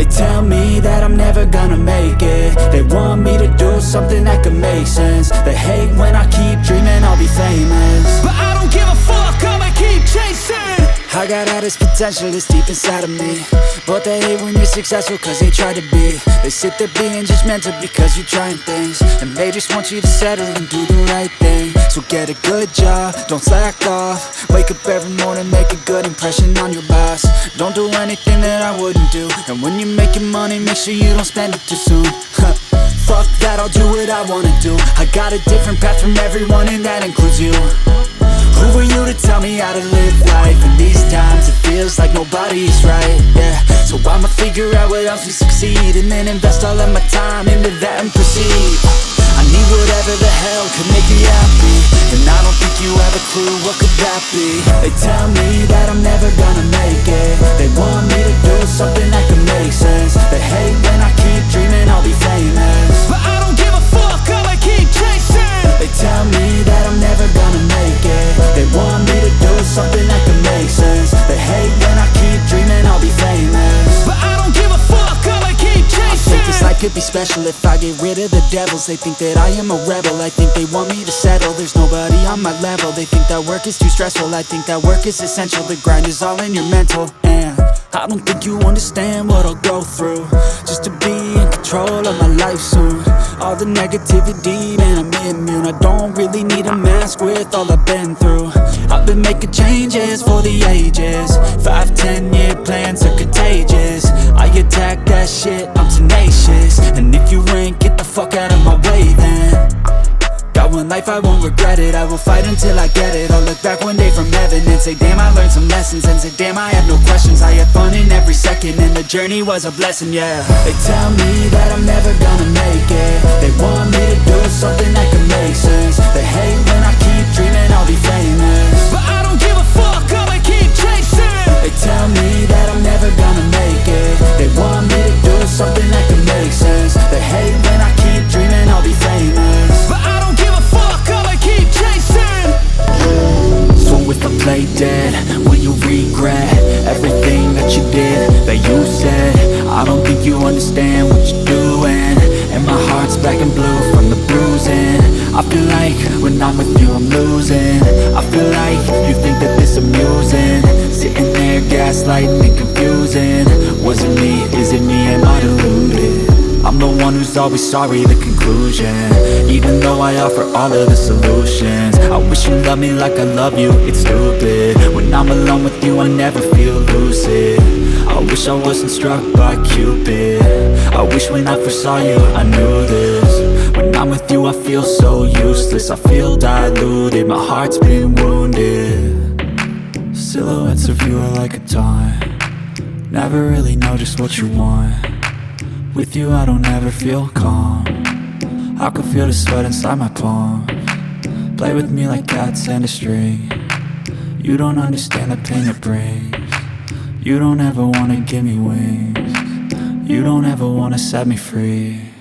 They tell me that I'm never gonna make it. They want me to do something that could make sense. They hate when I keep dreaming I'll be famous, but I don't give a fuck, I'ma keep chasing. I got all this potential that's deep inside of me, but they hate when you're successful cause they try to be. They sit there being judgmental because you're trying things, and they just want you to settle and do the right thing. So get a good job, don't slack off. Wake up every morning, make a good impression on your boss. Don't do anything that I wouldn't do, and when you're making money, make sure you don't spend it too soon. Fuck that, I'll do what I wanna do. I got a different path from everyone, and that includes you. Who are you to tell me how to live life? In these times it feels like nobody's right, yeah. So I'ma figure out what else we succeed, and then invest all of my time into that and proceed. I need whatever the hell could make me happy, and I don't think you have a clue what could that be. They tell me that I'm never gonna make it. They want me to do something that could make sense. They hate when I keep dreaming I'll be famous, but I don't give a fuck, I'ma keep chasing. They tell me that I'm never gonna make it. They want me to do something that could make sense. They hate when I keep dreaming I'll be famous, but I don't give a fuck, I'ma keep chasing. I think this life could be special if I get rid of the devils. They think that I am a rebel, I think they want me to settle. There's nobody on my level. They think that work is too stressful, I think that work is essential. The grind is all in your mental, and I don't think you understand what I'll go through just to be in control of my life soon. All the negativity, man, I'm immune. I don't really need a mask with all I've been through. I've been making changes for the ages. 5-10 year plans are contagious. I attack that shit, I'm tenacious. And if you ain't, get the fuck out of my way then. Got one life, I won't regret it. I will fight until I get it. I'll look back one day from heaven and say damn, I learned some lessons. And say damn, I had no questions. I had fun in every second, and the journey was a blessing, yeah. They tell me that I'm never gonna make it. They want me to do something that can make sense. They hate when I keep dreaming I'll be famous, but I don't give a fuck, I'ma keep chasing. They tell me that I'm never gonna make it. They want me to do something that can make sense. They hate when I keep dreaming I'll be famous, but I don't give a fuck, I'ma keep chasing. So if I play dead, will you regret everything that you did, that you said? I don't think you understand what you're doing, and my heart's black and blue from the bruising. I feel like when I'm with you I'm losing. I feel like you think that this amusing, sitting there gaslighting and confusing. Was it me? Is it me? Am I deluded? I'm the one who's always sorry, the conclusion. Even though I offer all of the solutions, I wish you loved me like I love you, it's stupid. When I'm alone with you I never feel lucid. I wish I wasn't struck by Cupid. I wish when I first saw you I knew this. When I'm with you I feel so useless. I feel diluted, my heart's been wounded. Silhouettes of you are like a taunt. Never really know just what you want. With you I don't ever feel calm. I can feel the sweat inside my palms. Play with me like cats and a string. You don't understand the pain it brings. You don't ever wanna give me wings. You don't ever wanna set me free.